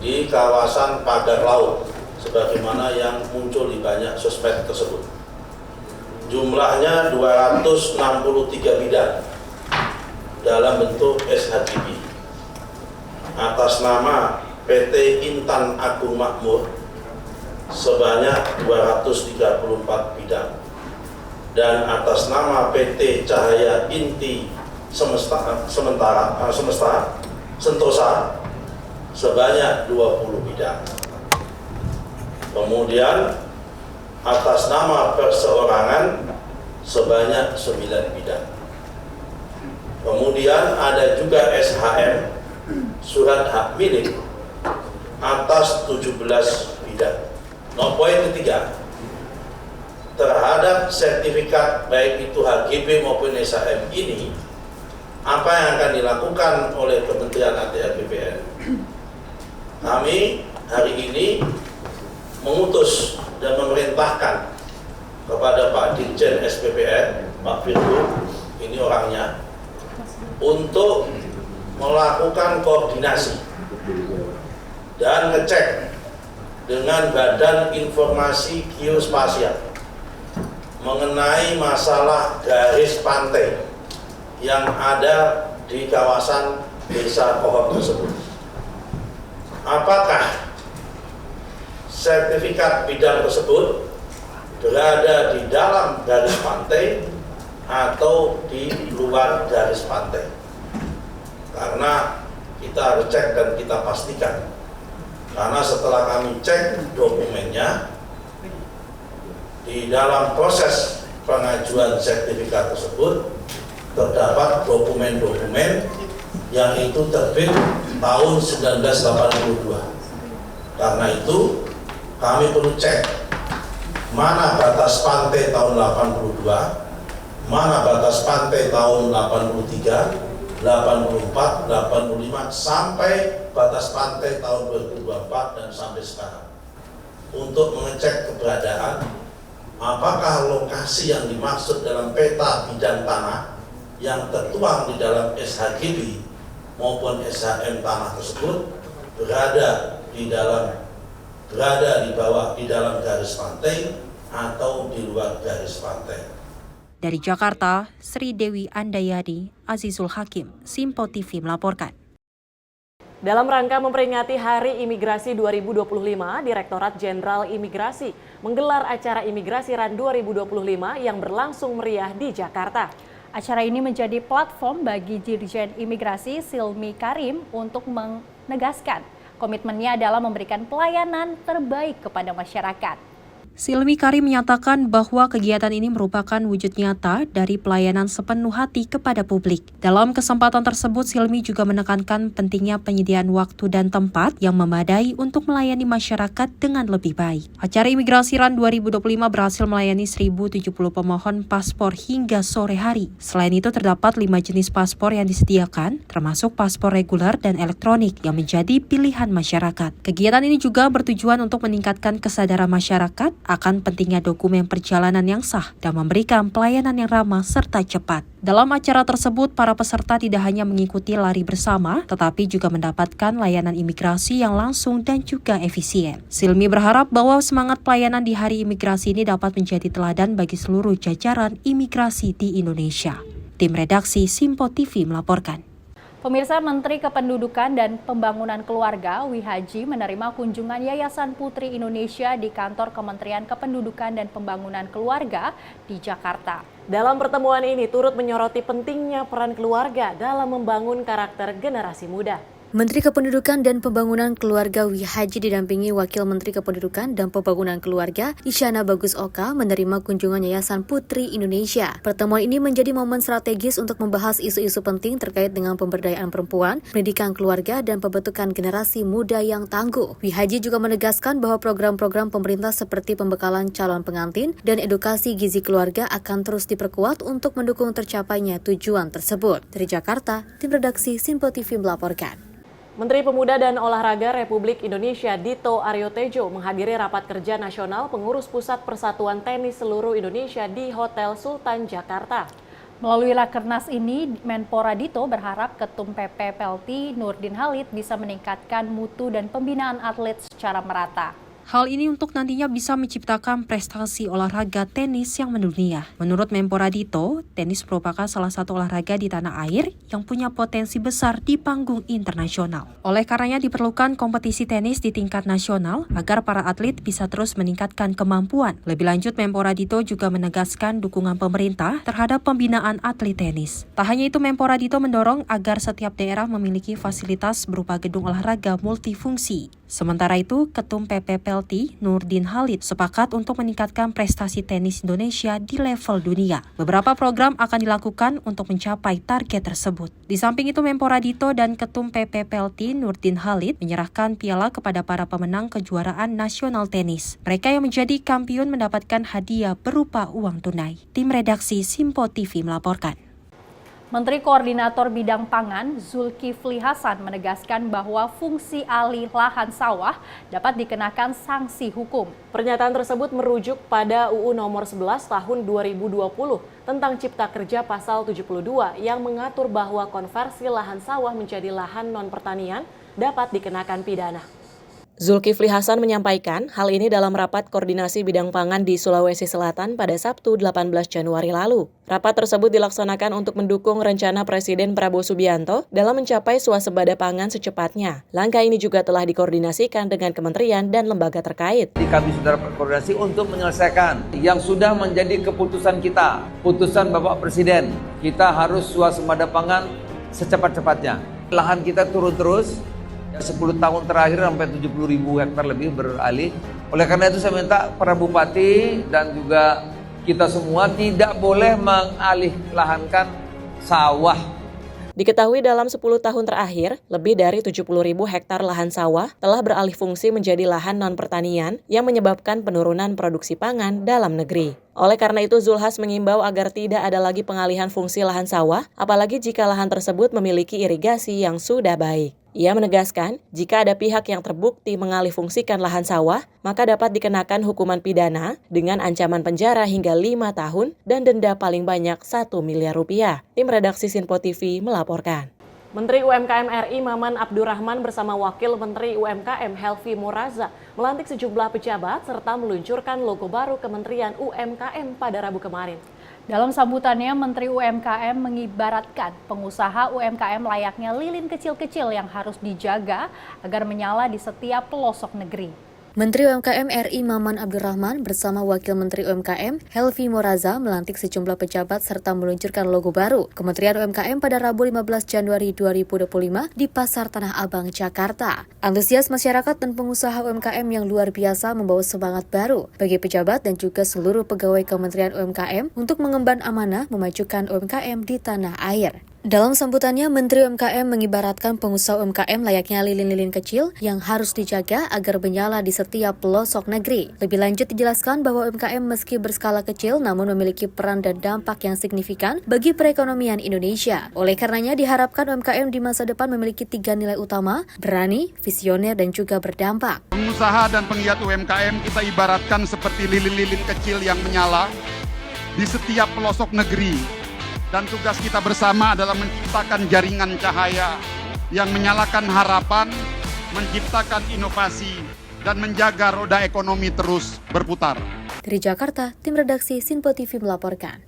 di kawasan pagar laut sebagaimana yang muncul di banyak sosmed tersebut. Jumlahnya 263 bidang dalam bentuk SHGB atas nama PT Intan Agung Makmur sebanyak 234 bidang dan atas nama PT Cahaya Inti Sentosa sebanyak 20 bidang. Kemudian atas nama perseorangan sebanyak 9 bidang. Kemudian ada juga SHM, surat hak milik, atas 17 bidang. Poin ketiga, terhadap sertifikat baik itu HGB maupun SHM ini, apa yang akan dilakukan oleh Kementerian ATR BPN? Kami hari ini mengutus dan memerintahkan kepada Pak Dirjen SPPN, Pak Firgo, ini orangnya, untuk melakukan koordinasi dan ngecek dengan Badan Informasi Geospasial mengenai masalah garis pantai yang ada di kawasan Desa Pohon tersebut. Apakah sertifikat bidang tersebut berada di dalam garis pantai atau di luar garis pantai? Karena kita harus cek dan kita pastikan. Karena setelah kami cek dokumennya, di dalam proses pengajuan sertifikat tersebut terdapat dokumen-dokumen yang itu terbit tahun 1982. Karena itu kami perlu cek mana batas pantai tahun 82, mana batas pantai tahun 83, 84, 85 sampai batas pantai tahun 2024 dan sampai sekarang, untuk mengecek keberadaan apakah lokasi yang dimaksud dalam peta bidang tanah yang tertuang di dalam SHGB maupun SHM tanah tersebut berada di bawah, di dalam garis pantai atau di luar garis pantai. Dari Jakarta, Sri Dewi Andayani, Azizul Hakim, Simpo TV melaporkan. Dalam rangka memperingati Hari Imigrasi 2025, Direktorat Jenderal Imigrasi menggelar acara Imigrasi RAN 2025 yang berlangsung meriah di Jakarta. Acara ini menjadi platform bagi Dirjen Imigrasi Silmi Karim untuk menegaskan komitmennya adalah memberikan pelayanan terbaik kepada masyarakat. Silmi Karim menyatakan bahwa kegiatan ini merupakan wujud nyata dari pelayanan sepenuh hati kepada publik. Dalam kesempatan tersebut, Silmi juga menekankan pentingnya penyediaan waktu dan tempat yang memadai untuk melayani masyarakat dengan lebih baik. Acara Imigrasi RAN 2025 berhasil melayani 1.070 pemohon paspor hingga sore hari. Selain itu, terdapat 5 jenis paspor yang disediakan, termasuk paspor reguler dan elektronik yang menjadi pilihan masyarakat. Kegiatan ini juga bertujuan untuk meningkatkan kesadaran masyarakat akan pentingnya dokumen perjalanan yang sah dan memberikan pelayanan yang ramah serta cepat. Dalam acara tersebut, para peserta tidak hanya mengikuti lari bersama, tetapi juga mendapatkan layanan imigrasi yang langsung dan juga efisien. Silmi berharap bahwa semangat pelayanan di Hari Imigrasi ini dapat menjadi teladan bagi seluruh jajaran imigrasi di Indonesia. Tim redaksi Simpo TV melaporkan. Pemirsa, Menteri Kependudukan dan Pembangunan Keluarga Wihaji menerima kunjungan Yayasan Putri Indonesia di kantor Kementerian Kependudukan dan Pembangunan Keluarga di Jakarta. Dalam pertemuan ini turut menyoroti pentingnya peran keluarga dalam membangun karakter generasi muda. Menteri Kependudukan dan Pembangunan Keluarga Wihaji didampingi Wakil Menteri Kependudukan dan Pembangunan Keluarga Isyana Bagus Oka menerima kunjungan Yayasan Putri Indonesia. Pertemuan ini menjadi momen strategis untuk membahas isu-isu penting terkait dengan pemberdayaan perempuan, pendidikan keluarga, dan pembentukan generasi muda yang tangguh. Wihaji juga menegaskan bahwa program-program pemerintah seperti pembekalan calon pengantin dan edukasi gizi keluarga akan terus diperkuat untuk mendukung tercapainya tujuan tersebut. Dari Jakarta, tim redaksi Simpo TV melaporkan. Menteri Pemuda dan Olahraga Republik Indonesia Dito Aryo Tejo menghadiri rapat kerja nasional pengurus Pusat Persatuan Tenis Seluruh Indonesia di Hotel Sultan Jakarta. Melalui rakernas ini, Menpora Dito berharap Ketum PP PLT Nurdin Halid bisa meningkatkan mutu dan pembinaan atlet secara merata. Hal ini untuk nantinya bisa menciptakan prestasi olahraga tenis yang mendunia. Menurut Menpora Dito, tenis merupakan salah satu olahraga di tanah air yang punya potensi besar di panggung internasional. Oleh karenanya diperlukan kompetisi tenis di tingkat nasional agar para atlet bisa terus meningkatkan kemampuan. Lebih lanjut, Menpora Dito juga menegaskan dukungan pemerintah terhadap pembinaan atlet tenis. Tak hanya itu, Menpora Dito mendorong agar setiap daerah memiliki fasilitas berupa gedung olahraga multifungsi. Sementara itu, Ketum PP PLT Nurdin Halid sepakat untuk meningkatkan prestasi tenis Indonesia di level dunia. Beberapa program akan dilakukan untuk mencapai target tersebut. Di samping itu, Menpora Dito dan Ketum PP PLT Nurdin Halid menyerahkan piala kepada para pemenang kejuaraan nasional tenis. Mereka yang menjadi kampiun mendapatkan hadiah berupa uang tunai. Tim redaksi Simpo TV melaporkan. Menteri Koordinator Bidang Pangan Zulkifli Hasan menegaskan bahwa fungsi alih lahan sawah dapat dikenakan sanksi hukum. Pernyataan tersebut merujuk pada UU Nomor 11 Tahun 2020 tentang Cipta Kerja Pasal 72 yang mengatur bahwa konversi lahan sawah menjadi lahan non-pertanian dapat dikenakan pidana. Zulkifli Hasan menyampaikan hal ini dalam rapat koordinasi bidang pangan di Sulawesi Selatan pada Sabtu 18 Januari lalu. Rapat tersebut dilaksanakan untuk mendukung rencana Presiden Prabowo Subianto dalam mencapai swasembada pangan secepatnya. Langkah ini juga telah dikoordinasikan dengan kementerian dan lembaga terkait. Kami sudah berkoordinasi untuk menyelesaikan yang sudah menjadi keputusan kita, putusan Bapak Presiden. Kita harus swasembada pangan secepat-cepatnya. Lahan kita turun terus. 10 tahun terakhir sampai 70.000 hektar lebih beralih. Oleh karena itu saya minta para bupati dan juga kita semua tidak boleh mengalih lahankan sawah. Diketahui dalam 10 tahun terakhir, lebih dari 70.000 hektar lahan sawah telah beralih fungsi menjadi lahan non-pertanian yang menyebabkan penurunan produksi pangan dalam negeri. Oleh karena itu, Zulhas mengimbau agar tidak ada lagi pengalihan fungsi lahan sawah, apalagi jika lahan tersebut memiliki irigasi yang sudah baik. Ia menegaskan, jika ada pihak yang terbukti mengalih fungsikan lahan sawah, maka dapat dikenakan hukuman pidana dengan ancaman penjara hingga 5 tahun dan denda paling banyak 1 miliar rupiah. Tim redaksi Sinpo TV melaporkan. Menteri UMKM RI Maman Abdurrahman bersama Wakil Menteri UMKM Helvi Moraza melantik sejumlah pejabat serta meluncurkan logo baru Kementerian UMKM pada Rabu kemarin. Dalam sambutannya, Menteri UMKM mengibaratkan pengusaha UMKM layaknya lilin kecil-kecil yang harus dijaga agar menyala di setiap pelosok negeri. Menteri UMKM RI Maman Abdurrahman bersama Wakil Menteri UMKM Helvi Moraza melantik sejumlah pejabat serta meluncurkan logo baru Kementerian UMKM pada Rabu 15 Januari 2025 di Pasar Tanah Abang, Jakarta. Antusias masyarakat dan pengusaha UMKM yang luar biasa membawa semangat baru bagi pejabat dan juga seluruh pegawai Kementerian UMKM untuk mengemban amanah memajukan UMKM di tanah air. Dalam sambutannya, Menteri UMKM mengibaratkan pengusaha UMKM layaknya lilin-lilin kecil yang harus dijaga agar menyala di setiap pelosok negeri. Lebih lanjut dijelaskan bahwa UMKM meski berskala kecil namun memiliki peran dan dampak yang signifikan bagi perekonomian Indonesia. Oleh karenanya diharapkan UMKM di masa depan memiliki 3 nilai utama, berani, visioner, dan juga berdampak. Pengusaha dan penggiat UMKM kita ibaratkan seperti lilin-lilin kecil yang menyala di setiap pelosok negeri. Dan tugas kita bersama adalah menciptakan jaringan cahaya yang menyalakan harapan, menciptakan inovasi, dan menjaga roda ekonomi terus berputar. Dari Jakarta, tim redaksi Sinpo TV melaporkan.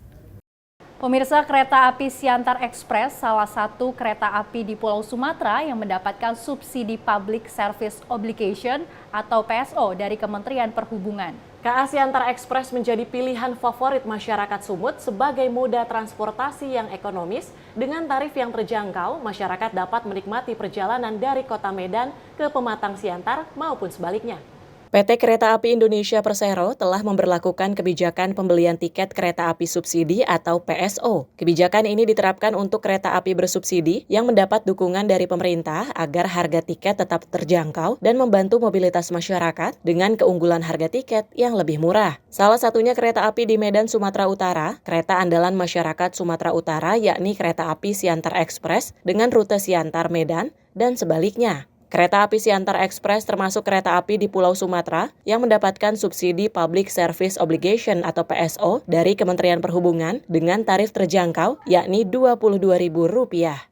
Pemirsa, kereta api Siantar Express, salah satu kereta api di Pulau Sumatera yang mendapatkan subsidi Public Service Obligation atau PSO dari Kementerian Perhubungan. KA Siantar Express menjadi pilihan favorit masyarakat Sumut sebagai moda transportasi yang ekonomis. Dengan tarif yang terjangkau, masyarakat dapat menikmati perjalanan dari Kota Medan ke Pematang Siantar maupun sebaliknya. PT Kereta Api Indonesia Persero telah memberlakukan kebijakan pembelian tiket kereta api subsidi atau PSO. Kebijakan ini diterapkan untuk kereta api bersubsidi yang mendapat dukungan dari pemerintah agar harga tiket tetap terjangkau dan membantu mobilitas masyarakat dengan keunggulan harga tiket yang lebih murah. Salah satunya kereta api di Medan, Sumatera Utara, kereta andalan masyarakat Sumatera Utara yakni kereta api Siantar Express dengan rute Siantar Medan dan sebaliknya. Kereta api Siantar Express termasuk kereta api di Pulau Sumatera yang mendapatkan subsidi Public Service Obligation atau PSO dari Kementerian Perhubungan dengan tarif terjangkau yakni Rp22.000.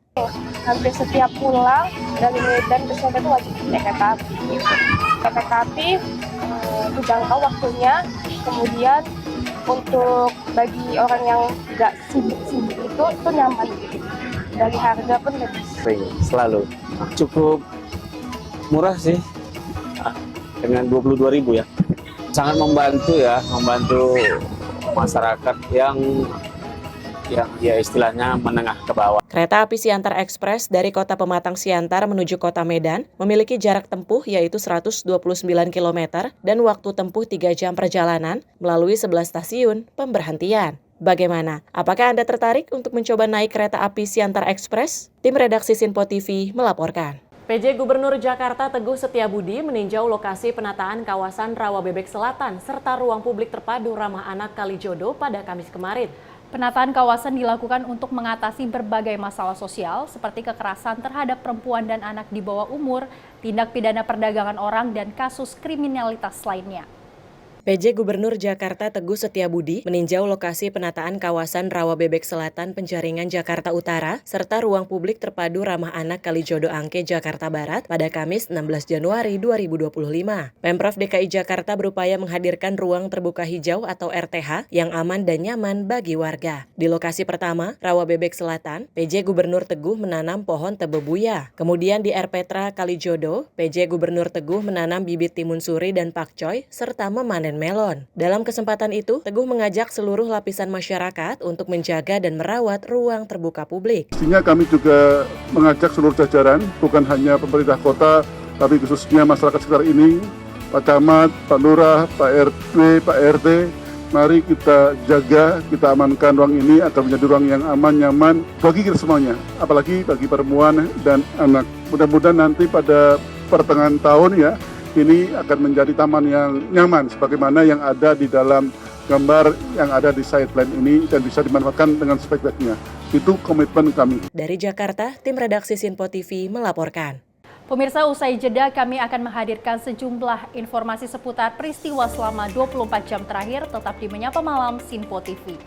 Hampir setiap pulang dari Medan ke Sumatera itu wajib naik kereta api. Kereta api terjangkau waktunya, kemudian untuk bagi orang yang nggak sibuk-sibuk itu nyaman. Dari harga pun lebih. Selalu cukup murah sih, dengan 22.000 ya. Sangat membantu masyarakat yang ya istilahnya menengah ke bawah. Kereta api Siantar Express dari Kota Pematang Siantar menuju Kota Medan memiliki jarak tempuh yaitu 129 km dan waktu tempuh 3 jam perjalanan melalui 11 stasiun pemberhentian. Bagaimana? Apakah Anda tertarik untuk mencoba naik kereta api Siantar Express? Tim redaksi Sinpo TV melaporkan. PJ Gubernur Jakarta Teguh Setiabudi meninjau lokasi penataan kawasan Rawabebek Selatan serta ruang publik terpadu ramah anak Kalijodo pada Kamis kemarin. Penataan kawasan dilakukan untuk mengatasi berbagai masalah sosial seperti kekerasan terhadap perempuan dan anak di bawah umur, tindak pidana perdagangan orang, dan kasus kriminalitas lainnya. PJ Gubernur Jakarta Teguh Setiabudi meninjau lokasi penataan kawasan Rawabebek Selatan Penjaringan Jakarta Utara serta ruang publik terpadu ramah anak Kalijodo Angke Jakarta Barat pada Kamis 16 Januari 2025. Pemprov DKI Jakarta berupaya menghadirkan ruang terbuka hijau atau RTH yang aman dan nyaman bagi warga. Di lokasi pertama, Rawabebek Selatan, PJ Gubernur Teguh menanam pohon tebebuya. Kemudian di Erpetra Kalijodo, PJ Gubernur Teguh menanam bibit timun suri dan pakcoy serta memanen melon. Dalam kesempatan itu, Teguh mengajak seluruh lapisan masyarakat untuk menjaga dan merawat ruang terbuka publik. Pastinya kami juga mengajak seluruh jajaran, bukan hanya pemerintah kota, tapi khususnya masyarakat sekitar ini, Pak Camat, Pak Lurah, Pak RT, Pak RT, mari kita jaga, kita amankan ruang ini agar menjadi ruang yang aman, nyaman bagi kita semuanya, apalagi bagi perempuan dan anak. Mudah-mudahan nanti pada pertengahan tahun ya, ini akan menjadi taman yang nyaman sebagaimana yang ada di dalam gambar yang ada di sideline ini dan bisa dimanfaatkan dengan sebaik-baiknya. Itu komitmen kami. Dari Jakarta, tim redaksi Sinpo TV melaporkan. Pemirsa, usai jeda kami akan menghadirkan sejumlah informasi seputar peristiwa selama 24 jam terakhir tetap di Menyapa Malam Sinpo TV.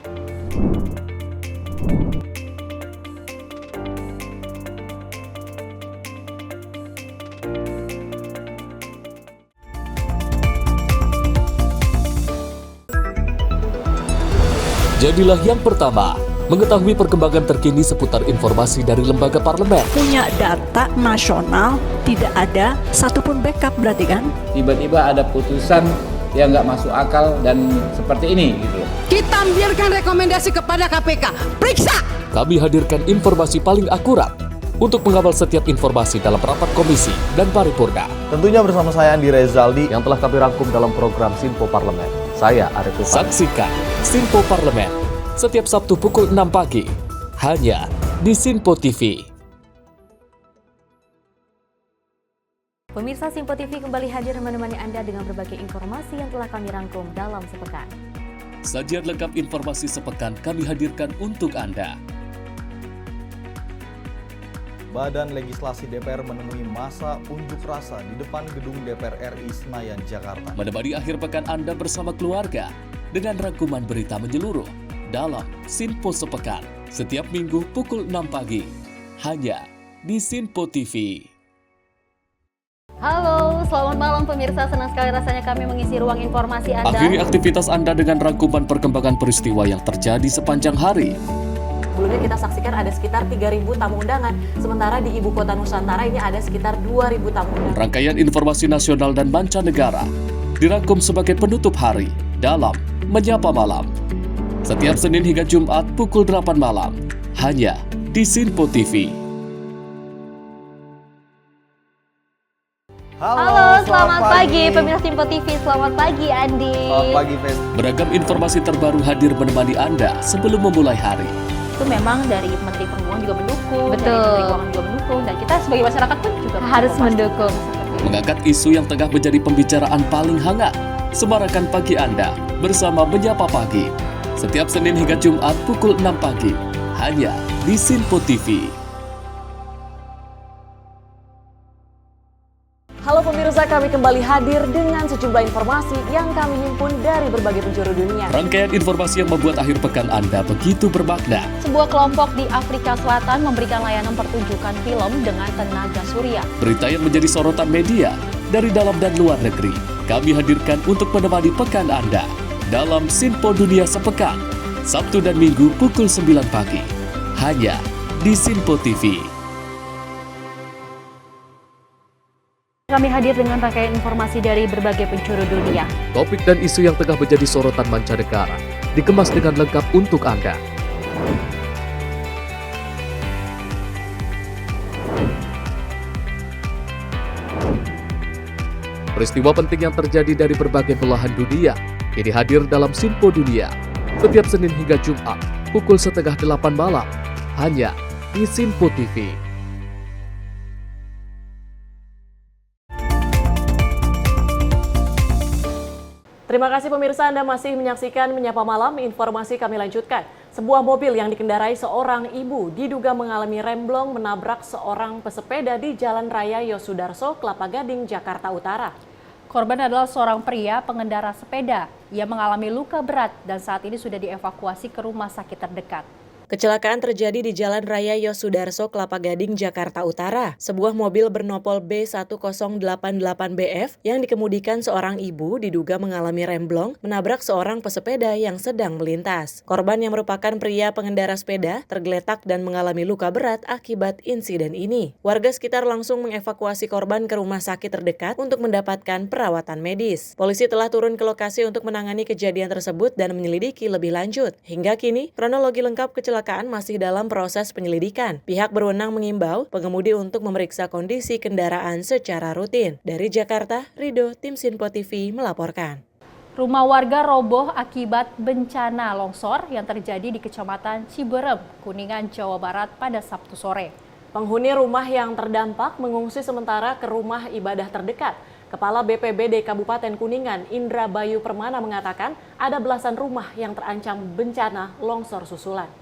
Jadilah yang pertama mengetahui perkembangan terkini seputar informasi dari lembaga parlemen. Punya data nasional, tidak ada satupun backup berarti kan? Tiba-tiba ada putusan yang nggak masuk akal dan seperti ini gitu. Kita biarkan rekomendasi kepada KPK, periksa! Kami hadirkan informasi paling akurat untuk mengawal setiap informasi dalam rapat komisi dan paripurna. Tentunya bersama saya Andi Rezaldi yang telah kami rangkum dalam program Sinpo Parlemen. Saya Arif Rufani. Saksikan Sinpo Parlemen setiap Sabtu pukul 6 pagi hanya di Sinpo TV. Pemirsa, Sinpo TV kembali hadir menemani Anda dengan berbagai informasi yang telah kami rangkum dalam sepekan. Sajian lengkap informasi sepekan kami hadirkan untuk Anda. Badan Legislasi DPR menemui masa unjuk rasa di depan gedung DPR RI Senayan, Jakarta. Menemani akhir pekan Anda bersama keluarga dengan rangkuman berita menyeluruh dalam Sinpo Sepekan setiap minggu pukul 6 pagi hanya di Sinpo TV. Halo, selamat malam pemirsa. Senang sekali rasanya kami mengisi ruang informasi Anda. Akhiri aktivitas Anda dengan rangkuman perkembangan peristiwa yang terjadi sepanjang hari. Sebelumnya kita saksikan ada sekitar 3.000 tamu undangan, sementara di Ibu Kota Nusantara ini ada sekitar 2.000 tamu undangan. Rangkaian informasi nasional dan mancanegara dirangkum sebagai penutup hari dalam Menyapa Malam. Setiap Senin hingga Jumat pukul 8 malam, hanya di Sinpo TV. Halo, selamat pagi pemirsa Sinpo TV. Selamat pagi Andi. Selamat pagi, Ves. Beragam informasi terbaru hadir menemani Anda sebelum memulai hari. Itu memang dari Menteri Perhubungan juga mendukung, Betul. dari Menteri Keuangan juga mendukung, dan kita sebagai masyarakat pun juga Harus mendukung. Mengangkat isu yang tengah menjadi pembicaraan paling hangat. Semarakan pagi Anda bersama Menyapa Pagi. Setiap Senin hingga Jumat pukul 6 pagi, hanya di Sinpo TV. Halo pemirsa, kami kembali hadir dengan sejumlah informasi yang kami himpun dari berbagai penjuru dunia. Rangkaian informasi yang membuat akhir pekan Anda begitu bermakna. Sebuah kelompok di Afrika Selatan memberikan layanan pertunjukan film dengan tenaga surya. Berita yang menjadi sorotan media dari dalam dan luar negeri, kami hadirkan untuk menemani pekan Anda dalam Sinpo Dunia Sepekan, Sabtu dan Minggu pukul 9 pagi, hanya di Sinpo TV. Kami hadir dengan rangkaian informasi dari berbagai penjuru dunia. Topik dan isu yang tengah menjadi sorotan mancanegara dikemas dengan lengkap untuk Anda. Peristiwa penting yang terjadi dari berbagai belahan dunia ini hadir dalam Sinpo Dunia setiap Senin hingga Jumat pukul 7:30 malam, hanya di Sinpo TV. Terima kasih pemirsa, Anda masih menyaksikan Menyapa Malam. Informasi kami lanjutkan. Sebuah mobil yang dikendarai seorang ibu diduga mengalami remblong menabrak seorang pesepeda di Jalan Raya Yosudarso, Kelapa Gading, Jakarta Utara. Korban adalah seorang pria pengendara sepeda. Ia mengalami luka berat dan saat ini sudah dievakuasi ke rumah sakit terdekat. Kecelakaan terjadi di Jalan Raya Yosudarso, Kelapa Gading, Jakarta Utara. Sebuah mobil bernopol B1088BF yang dikemudikan seorang ibu diduga mengalami remblong menabrak seorang pesepeda yang sedang melintas. Korban yang merupakan pria pengendara sepeda tergeletak dan mengalami luka berat akibat insiden ini. Warga sekitar langsung mengevakuasi korban ke rumah sakit terdekat untuk mendapatkan perawatan medis. Polisi telah turun ke lokasi untuk menangani kejadian tersebut dan menyelidiki lebih lanjut. Hingga kini, kronologi lengkap kecelakaan masih dalam proses penyelidikan. Pihak berwenang mengimbau pengemudi untuk memeriksa kondisi kendaraan secara rutin. Dari Jakarta, Rido, tim Sinpo TV melaporkan. Rumah warga roboh akibat bencana longsor yang terjadi di Kecamatan Ciberem, Kuningan, Jawa Barat pada Sabtu sore. Penghuni rumah yang terdampak mengungsi sementara ke rumah ibadah terdekat. Kepala BPBD Kabupaten Kuningan, Indra Bayu Permana mengatakan ada belasan rumah yang terancam bencana longsor susulan.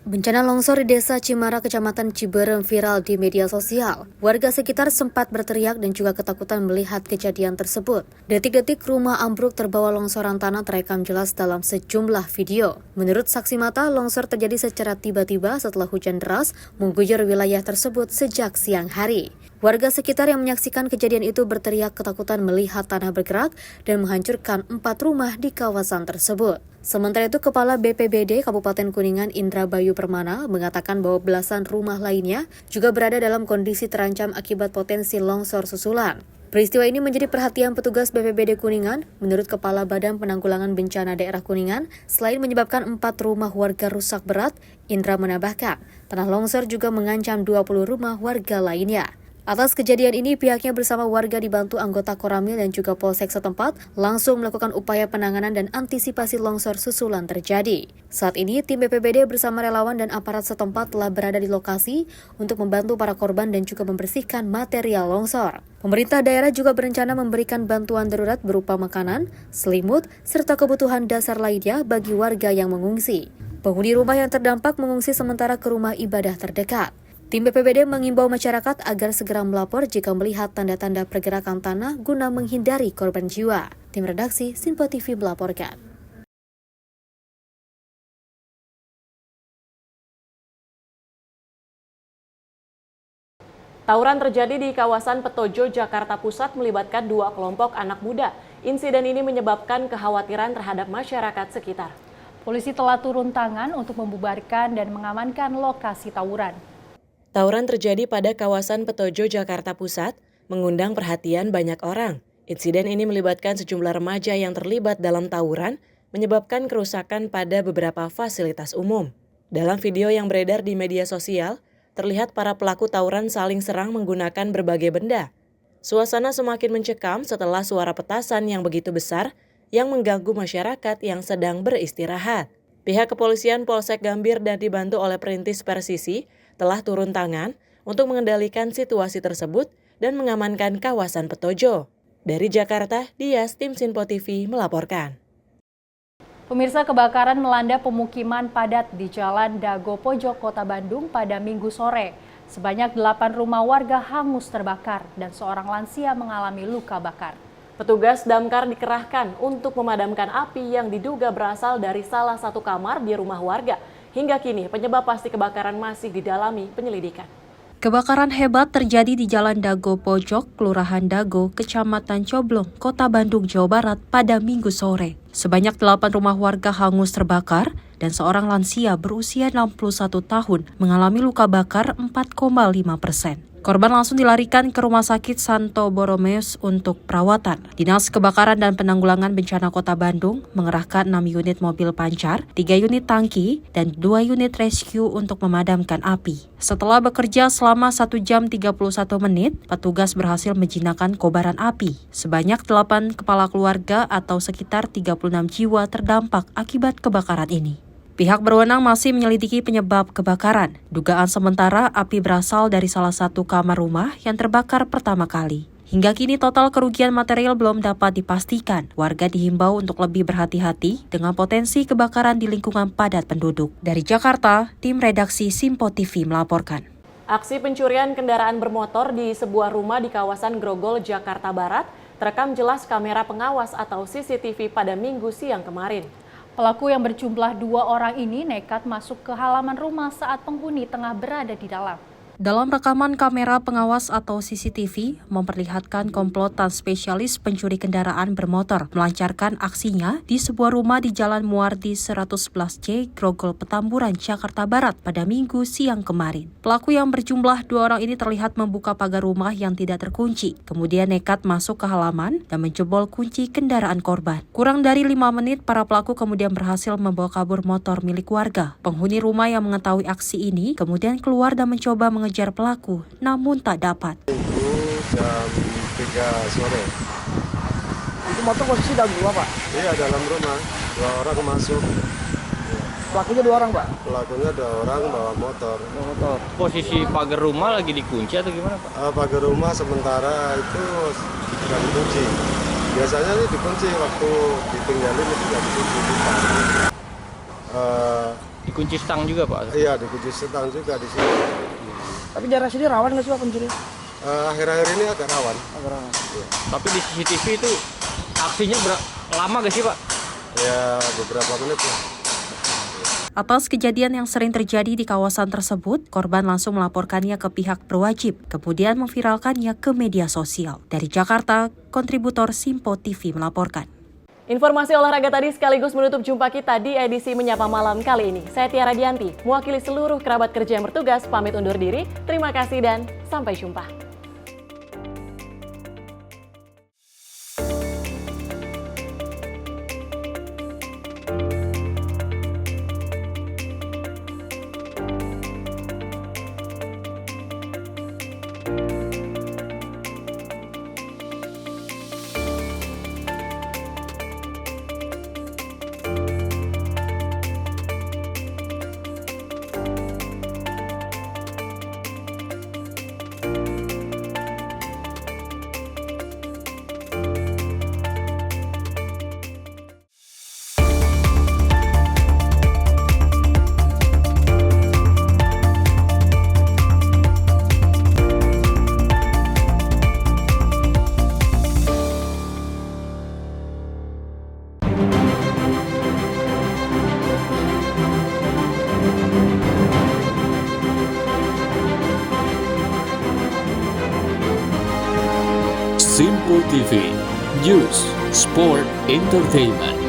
Bencana longsor di Desa Cimara, Kecamatan Ciberem viral di media sosial. Warga sekitar sempat berteriak dan juga ketakutan melihat kejadian tersebut. Detik-detik rumah ambruk terbawa longsoran tanah terekam jelas dalam sejumlah video. Menurut saksi mata, longsor terjadi secara tiba-tiba setelah hujan deras mengguyur wilayah tersebut sejak siang hari. Warga sekitar yang menyaksikan kejadian itu berteriak ketakutan melihat tanah bergerak dan menghancurkan 4 rumah di kawasan tersebut. Sementara itu, Kepala BPBD Kabupaten Kuningan Indra Bayu Permana mengatakan bahwa belasan rumah lainnya juga berada dalam kondisi terancam akibat potensi longsor susulan. Peristiwa ini menjadi perhatian petugas BPBD Kuningan. Menurut Kepala Badan Penanggulangan Bencana Daerah Kuningan, selain menyebabkan 4 rumah warga rusak berat, Indra menambahkan, tanah longsor juga mengancam 20 rumah warga lainnya. Atas kejadian ini, pihaknya bersama warga dibantu anggota Koramil dan juga Polsek setempat langsung melakukan upaya penanganan dan antisipasi longsor susulan terjadi. Saat ini, tim BPBD bersama relawan dan aparat setempat telah berada di lokasi untuk membantu para korban dan juga membersihkan material longsor. Pemerintah daerah juga berencana memberikan bantuan darurat berupa makanan, selimut, serta kebutuhan dasar lainnya bagi warga yang mengungsi. Penghuni rumah yang terdampak mengungsi sementara ke rumah ibadah terdekat. Tim BPBD mengimbau masyarakat agar segera melapor jika melihat tanda-tanda pergerakan tanah guna menghindari korban jiwa. Tim redaksi Sinpo TV melaporkan. Tawuran terjadi di kawasan Petojo, Jakarta Pusat melibatkan 2 kelompok anak muda. Insiden ini menyebabkan kekhawatiran terhadap masyarakat sekitar. Polisi telah turun tangan untuk membubarkan dan mengamankan lokasi tawuran. Tawuran terjadi pada kawasan Petojo, Jakarta Pusat, mengundang perhatian banyak orang. Insiden ini melibatkan sejumlah remaja yang terlibat dalam tawuran, menyebabkan kerusakan pada beberapa fasilitas umum. Dalam video yang beredar di media sosial, terlihat para pelaku tawuran saling serang menggunakan berbagai benda. Suasana semakin mencekam setelah suara petasan yang begitu besar yang mengganggu masyarakat yang sedang beristirahat. Pihak kepolisian Polsek Gambir dan dibantu oleh Perintis Persisi telah turun tangan untuk mengendalikan situasi tersebut dan mengamankan kawasan Petojo. Dari Jakarta, Dias, tim Sinpo TV melaporkan. Pemirsa, kebakaran melanda pemukiman padat di Jalan Dago Pojok, Kota Bandung pada Minggu sore. Sebanyak 8 rumah warga hangus terbakar dan seorang lansia mengalami luka bakar. Petugas damkar dikerahkan untuk memadamkan api yang diduga berasal dari salah satu kamar di rumah warga. Hingga kini penyebab pasti kebakaran masih didalami penyelidikan. Kebakaran hebat terjadi di Jalan Dago Pojok, Kelurahan Dago, Kecamatan Coblong, Kota Bandung, Jawa Barat pada Minggu sore. Sebanyak 8 rumah warga hangus terbakar dan seorang lansia berusia 61 tahun mengalami luka bakar 4,5%. Korban langsung dilarikan ke Rumah Sakit Santo Boromeus untuk perawatan. Dinas Kebakaran dan Penanggulangan Bencana Kota Bandung mengerahkan 6 unit mobil pancar, 3 unit tangki, dan 2 unit rescue untuk memadamkan api. Setelah bekerja selama 1 jam 31 menit, petugas berhasil menjinakkan kobaran api. Sebanyak 8 kepala keluarga atau sekitar 36 jiwa terdampak akibat kebakaran ini. Pihak berwenang masih menyelidiki penyebab kebakaran. Dugaan sementara api berasal dari salah satu kamar rumah yang terbakar pertama kali. Hingga kini total kerugian material belum dapat dipastikan. Warga dihimbau untuk lebih berhati-hati dengan potensi kebakaran di lingkungan padat penduduk. Dari Jakarta, tim redaksi Sinpo TV melaporkan. Aksi pencurian kendaraan bermotor di sebuah rumah di kawasan Grogol, Jakarta Barat terekam jelas kamera pengawas atau CCTV pada Minggu siang kemarin. Pelaku yang berjumlah 2 orang ini nekat masuk ke halaman rumah saat penghuni tengah berada di dalam. Dalam rekaman kamera pengawas atau CCTV memperlihatkan komplotan spesialis pencuri kendaraan bermotor melancarkan aksinya di sebuah rumah di Jalan Muardi 111C, Grogol, Petamburan, Jakarta Barat pada Minggu siang kemarin. Pelaku yang berjumlah 2 orang ini terlihat membuka pagar rumah yang tidak terkunci, kemudian nekat masuk ke halaman dan menjebol kunci kendaraan korban. Kurang dari 5 menit, para pelaku kemudian berhasil membawa kabur motor milik warga. Penghuni rumah yang mengetahui aksi ini kemudian keluar dan mencoba mengejar pelaku, namun tak dapat. Itu jam 3 sore. Itu motor posisi dalam rumah, Pak? Iya, dalam rumah. 2 orang masuk. Pelakunya 2 orang, Pak? Pelakunya 2 orang bawa motor. Posisi pagar rumah lagi dikunci atau gimana, Pak? Pagar rumah sementara itu sudah dikunci. Biasanya ini dikunci waktu ditinggalin itu tidak dikunci. Dikunci stang juga, Pak? Iya, dikunci stang juga di sini. Tapi daerah sini rawan nggak sih, Pak, pencuri? Akhir-akhir ini agak rawan. Iya. Tapi di CCTV itu aksinya lama gak sih, Pak? Ya, beberapa menit lah. Atas kejadian yang sering terjadi di kawasan tersebut, korban langsung melaporkannya ke pihak berwajib, kemudian memviralkannya ke media sosial. Dari Jakarta, kontributor Sinpo TV melaporkan. Informasi olahraga tadi sekaligus menutup jumpa kita di edisi Menyapa Malam kali ini. Saya Tiara Dianti, mewakili seluruh kerabat kerja yang bertugas, pamit undur diri. Terima kasih dan sampai jumpa. Sinpo TV, News, Sport, Entertainment.